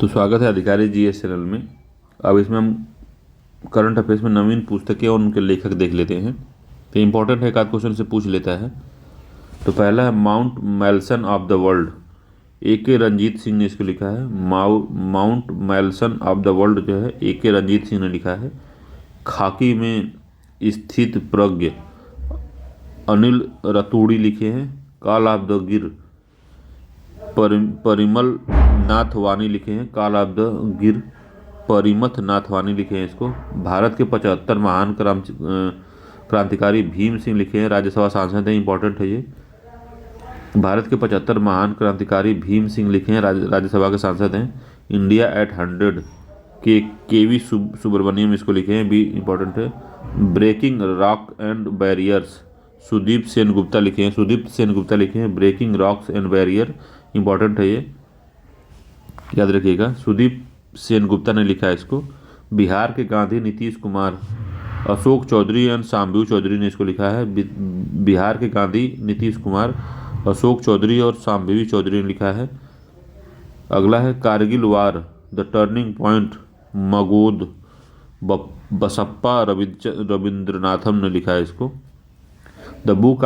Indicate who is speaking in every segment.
Speaker 1: तो स्वागत है अधिकारी जीएस चैनल में। अब इसमें हम करंट अफेयर्स में नवीन पुस्तकें और उनके लेखक देख लेते हैं। तो इम्पोर्टेंट है, एक आध क्वेश्चन से पूछ लेता है। तो पहला है mount Melson of the world. A K. Ranjit Singh ने इसको लिखा है। Mount Melson of the world जो है ए.के. रंजीत सिंह ने लिखा है। खाकी में स्थित प्रज्ञ अनिल रतूड़ी लिखे हैं। कॉल ऑफ द गिर परिमल नाथवानी लिखे हैं। कॉल ऑफ द गिर परिमथ नाथवानी लिखे हैं इसको। भारत के 75 महान क्रांतिकारी भीम सिंह लिखे हैं। राज्यसभा सांसद हैं, इंपॉर्टेंट है ये। भारत के 75 महान क्रांतिकारी भीम सिंह लिखे हैं, राज्यसभा के सांसद हैं। India at 100 KV. सुब्रमण्यम इसको लिखे हैं, भी इंपॉर्टेंट है। Breaking rock and barriers Sudeep Sen Gupta लिखे हैं। सुदीप सेन गुप्ता लिखे हैं breaking rocks and barrier, important है ये, याद रखिएगा। सुदीप सेन गुप्ता ने लिखा है इसको। बिहार के गांधी नीतीश कुमार अशोक चौधरी एंड शाम्भवी चौधरी ने इसको लिखा है। बिहार के गांधी नीतीश कुमार अशोक चौधरी और शाम्भवी चौधरी ने लिखा है। अगला है कारगिल वार द टर्निंग पॉइंट मगोद बसप्पा रविंद्रनाथम ने लिखा है इसको। द बुक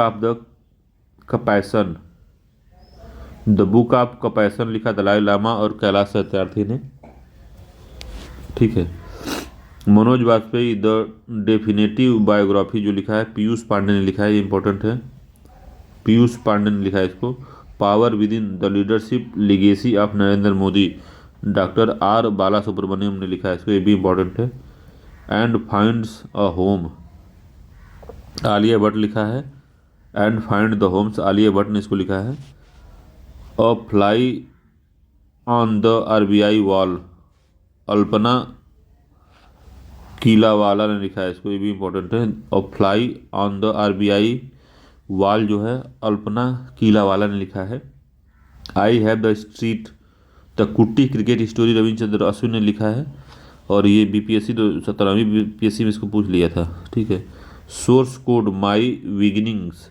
Speaker 1: ऑफ कंपैशन लिखा दलाई लामा और कैलाश सत्यार्थी ने, ठीक है। Manoj Vajpayee the definitive biography जो लिखा है पीयूष पांडे ने लिखा है, ये इंपॉर्टेंट है। पीयूष पांडे ने लिखा है इसको। Power within the leadership legacy of Narendra Modi doctor R Bala Subramanyam ने लिखा है इसको, ये भी इंपॉर्टेंट है। And finds a home Alia Bhatt लिखा है। And find the homes Alia Bhatt ने इसको लिखा है। A fly on the RBI wall Alpana Killawala ने लिखा है इसको, ये भी इंपॉर्टेंट है। A fly on the RBI wall जो है अल्पना कीलावाला ने लिखा है। I have the street the कुट्टी क्रिकेट स्टोरी रविचंद्र अश्विन ने लिखा है, और ये बीपीएससी तो 17वीं बीपीएससी में इसको पूछ लिया था, ठीक है। Source code my beginnings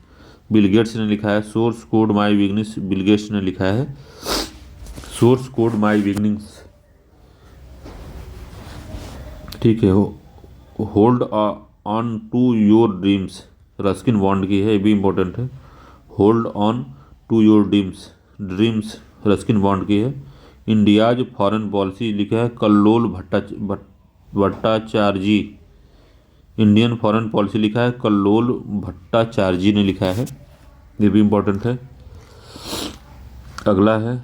Speaker 1: Bill Gates ने लिखा है। Source code my beginnings Bill Gates ने लिखा है। सोर्स कोड माई बिगिनिंग्स, ठीक है। Hold on to your dreams Ruskin Bond की है, ये भी इंपॉर्टेंट है। Hold on to your dreams Ruskin Bond की है। इंडियाज फॉरेन पॉलिसी लिखा है Kallol Bhattacharjee. Indian foreign policy लिखा है कल्लोल भट्टाचार्जी ने लिखा है, ये भी इंपॉर्टेंट है। अगला है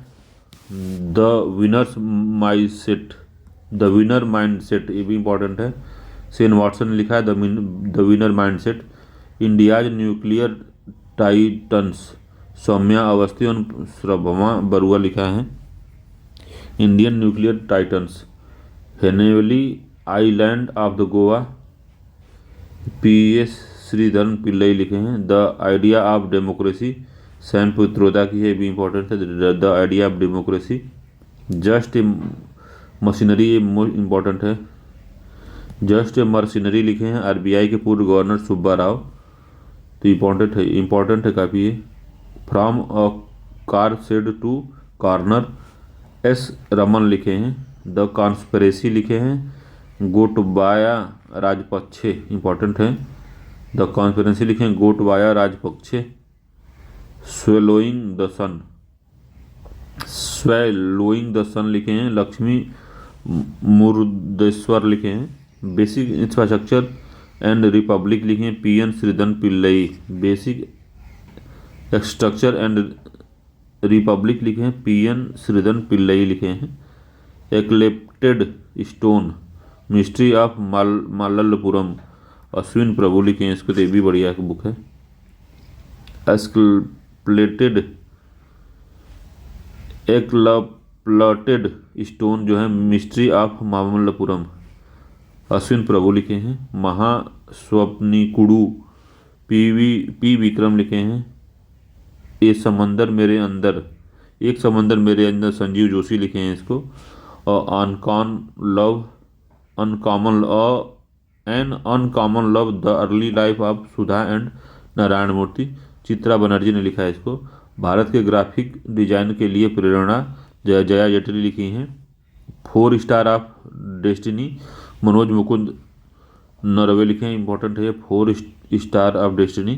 Speaker 1: द विनर माइंडसेट, ये भी इंपॉर्टेंट है। सेन वाटसन ने लिखा है the winner mindset. India's nuclear titans Saumya Awasthi और श्रभमा बरुआ लिखा है। इंडियन न्यूक्लियर टाइटन्स हेनेवली island of the Goa P S. Sreedharan Pillai लिखे हैं। The idea of democracy Sam Pitroda की है, भी इंपॉर्टेंट है। The idea of democracy just a machinery, ये इंपॉर्टेंट है। जस्ट ए मशीनरी लिखे हैं आरबीआई के पूर्व गवर्नर सुब्बा राव, तो इंपॉर्टेंट है काफ़ी ये। From a car shed to corner S Raman लिखे हैं। द कॉन्स्पिरेसी लिखे हैं गोटबाया राजपक्षे, इंपॉर्टेंट है। द कॉन्स्पिरेसी लिखे हैं Gotabaya Rajapaksa. Swallowing the sun लिखे हैं लक्ष्मी मुरुदेश्वर लिखे हैं। बेसिक इंफ्रास्ट्रक्चर एंड रिपब्लिक लिखे हैं PN. Sreedharan Pillai. Basic structure and Republic लिखे हैं पी.एन. श्रीधरन पिल्लई लिखे हैं। एक्लेप्टेड स्टोन मिस्ट्री ऑफ मालल्लपुरम अश्विन प्रभु लिखे हैं इसको, तो ये भी बढ़िया बुक है। एक्लप्टेड स्टोन जो है मिस्ट्री ऑफ मामल्लपुरम अश्विन प्रभु लिखे हैं। महास्वप्निकुडु पी विक्रम लिखे हैं। एक समंदर मेरे अंदर संजीव जोशी लिखे हैं इसको। और uncommon love the early life of Sudha and Narayana Murthy Chitra Banerjee ने लिखा है इसको। भारत के ग्राफिक डिजाइन के लिए प्रेरणा जया जेटली लिखी हैं। 4 star of destiny Manoj Mukund Norway लिखे हैं, इंपॉर्टेंट है ये 4 स्टार ऑफ डेस्टिनी,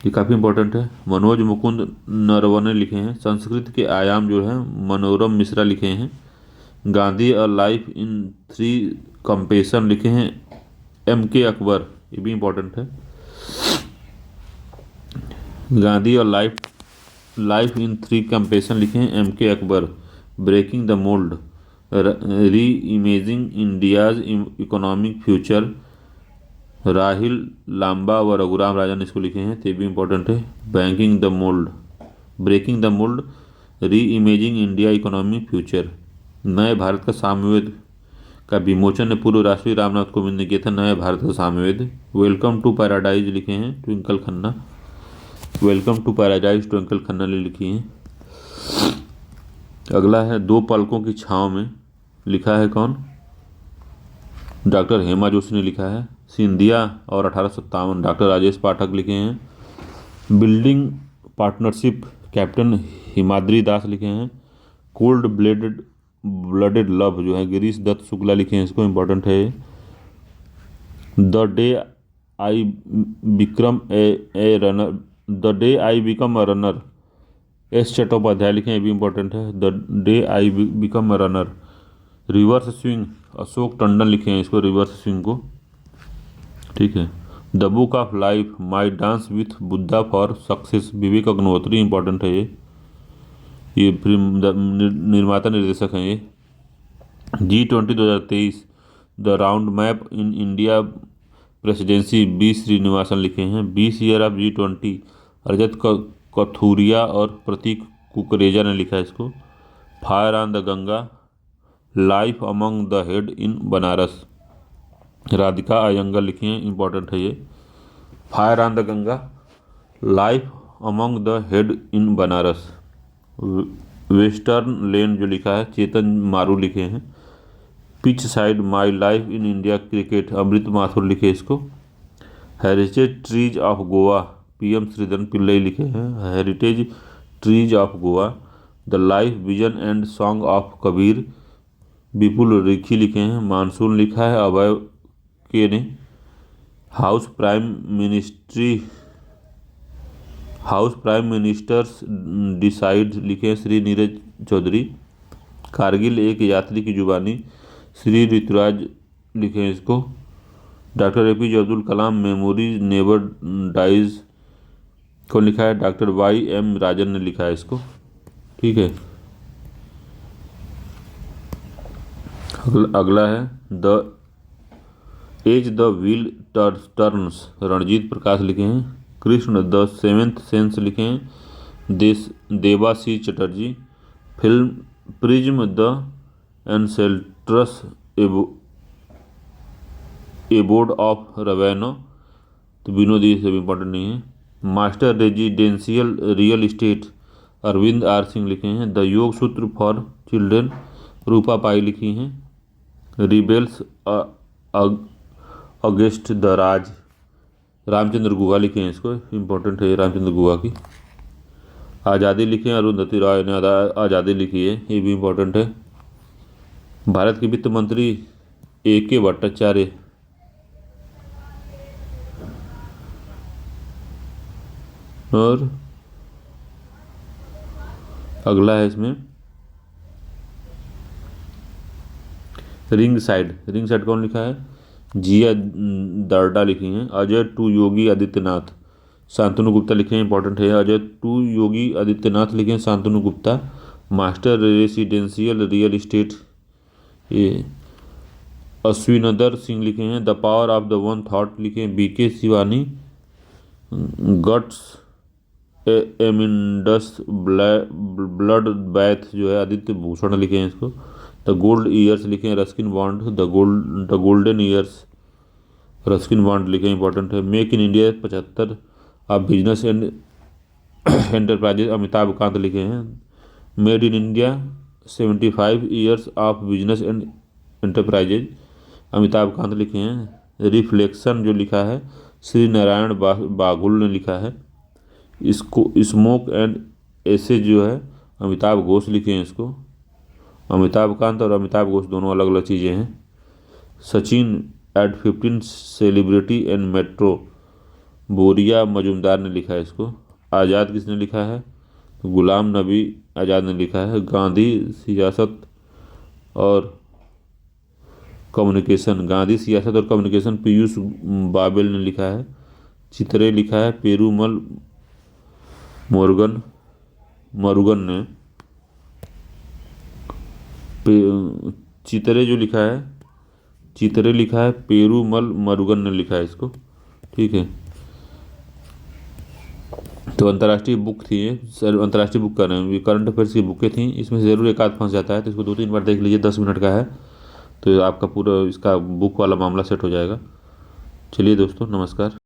Speaker 1: ये काफ़ी इंपॉर्टेंट है। मनोज मुकुंद नरवने लिखे हैं। संस्कृत के आयाम जो है मनोरम मिश्रा लिखे हैं। Gandhi a life in 3 compassion लिखे हैं एम के अकबर, ये भी इंपॉर्टेंट है। गांधी और लाइफ इन 3 कंपेशन लिखे हैं M K Akbar. Breaking the mould, reimagining India's economic future, Rahil Lamba व रघुराम राजन इसको लिखे हैं, तो ये भी इंपॉर्टेंट है। ब्रेकिंग द मोल्ड, री इमेजिंग इंडिया इकोनॉमिक फ्यूचर। नए भारत का साम्यवाद का विमोचन पूर्व राष्ट्रपति रामनाथ कोविंद ने किया था, नए भारत का साम्यवाद। वेलकम टू पैराडाइज लिखे हैं Twinkle Khanna, welcome to paradise Twinkle Khanna ने लिखी हैं। अगला है दो पलकों की छाँव में, लिखा है कौन? डॉक्टर हेमा जोशी ने लिखा है। सिंधिया और 1857 डॉक्टर राजेश पाठक लिखे हैं। बिल्डिंग पार्टनरशिप कैप्टन हिमाद्री दास लिखे हैं। कोल्ड ब्लडेड लव जो है गिरीश दत्त शुक्ला लिखे हैं, इसको इम्पोर्टेंट है। The day I become a runner S Chattopadhyay लिखे हैं, ये भी इंपॉर्टेंट है। The day I become a runner. Reverse swing Ashok Tandon लिखे हैं इसको, रिवर्स स्विंग को, ठीक है। The book of life my dance with Buddha for success Vivek Agnihotri, important है ये फिल्म निर्माता निर्देशक हैं ये। G20 2023 the round map in India presidency B Srinivasan लिखे हैं। 20 ईयर ऑफ G20 रजत कथूरिया और प्रतीक कुकरेजा ने लिखा है इसको। Fire on the Ganga, life among the head in Banaras, Radhika Iyengar लिखी हैं, इंपॉर्टेंट है ये। Fire on the Ganga, life among the head in Banaras. Western lane जो लिखा है चेतन मारू लिखे हैं। Pitch side my life in India cricket Amrit Mathur लिखे इसको। Heritage trees of Goa PM Sreedharan Pillai लिखे हैं। Heritage trees of Goa. The life vision and song of Kabir विपुल रिखी लिखे हैं। मानसून लिखा है अभय के ने। हाउस प्राइम मिनिस्टर्स डिसाइड लिखे हैं श्री नीरज चौधरी। कारगिल एक यात्री की जुबानी श्री ऋतुराज लिखे हैं इसको। Doctor APJ Abdul Kalam memories never dies को लिखा है डॉक्टर YM राजन ने लिखा है इसको, ठीक है। अगला है the age the wheel turns Ranjit Prakash लिखे हैं। कृष्ण द सेवेंथ सेंस लिखे हैं Devasi Chatterjee. Film prism the ancestral abode of रवैनो, तो विनोद ये सब इम्पोर्टेंट नहीं है। Master residential real estate Arvind R Singh लिखे हैं। द योग सूत्र फॉर चिल्ड्रेन रूपा पाई लिखी हैं। रिबेल्स अगेंस्ट द राज रामचंद्र गुहा लिखे हैं इसको, इम्पोर्टेंट है रामचंद्र गुहा की। आज़ादी लिखे हैं अरुंधति रॉय ने आज़ादी लिखी है, ये भी इम्पोर्टेंट है। भारत के वित्त मंत्री AK भट्टाचार्य। और अगला है इसमें रिंग साइड कौन लिखा है? जिया दर्डा लिखी हैं। अजय टू योगी आदित्यनाथ शांतनु गुप्ता लिखे हैं, इंपॉर्टेंट है। अजय टू योगी आदित्यनाथ लिखे हैं Shantanu Gupta. Master residential real estate ये अश्विनदर सिंह लिखे हैं। The power of the one thought लिखे हैं BK शिवानी। गट्स एमिंडस ब्लड बैथ जो है आदित्य भूषण लिखे हैं इसको। द गोल्ड ईयर्स लिखे हैं Ruskin bond. The golden years Ruskin bond लिखे हैं, इंपॉर्टेंट है। मेक इन इंडिया 75 आप business and enterprises Amitabh Kant लिखे हैं। Made in India 75 years of business and enterprises Amitabh Kant लिखे हैं। रिफ्लेक्शन जो लिखा है श्री नारायण बाघुल ने लिखा है। इसको स्मोक एंड एसे जो है अमिताभ घोष लिखे हैं इसको। अमिताभ कांत और अमिताभ घोष दोनों अलग अलग चीज़ें हैं। Sachin at 15 celebrity and metro, Boria Majumdar ने लिखा है इसको। आज़ाद किसने लिखा है? तो गुलाम नबी आज़ाद ने लिखा है। गांधी सियासत और कम्युनिकेशन, गांधी सियासत और कम्युनिकेशन, पीयूष बाबेल ने लिखा है। चितरे लिखा है पेरूमल मुरुगन मरुगन ने। चितरे जो लिखा है, चितरे लिखा है पेरूमल मरुगन ने लिखा है इसको। ठीक है, तो अंतर्राष्ट्रीय बुक थी ये, सर अंतर्राष्ट्रीय बुक कर रहे हैं, ये करंट अफेयर्स की बुकें थी, इसमें से ज़रूर एक आध फंस जाता है, तो इसको 2-3 बार देख लीजिए, 10 मिनट का है, तो आपका पूरा इसका बुक वाला मामला सेट हो जाएगा। चलिए दोस्तों, नमस्कार।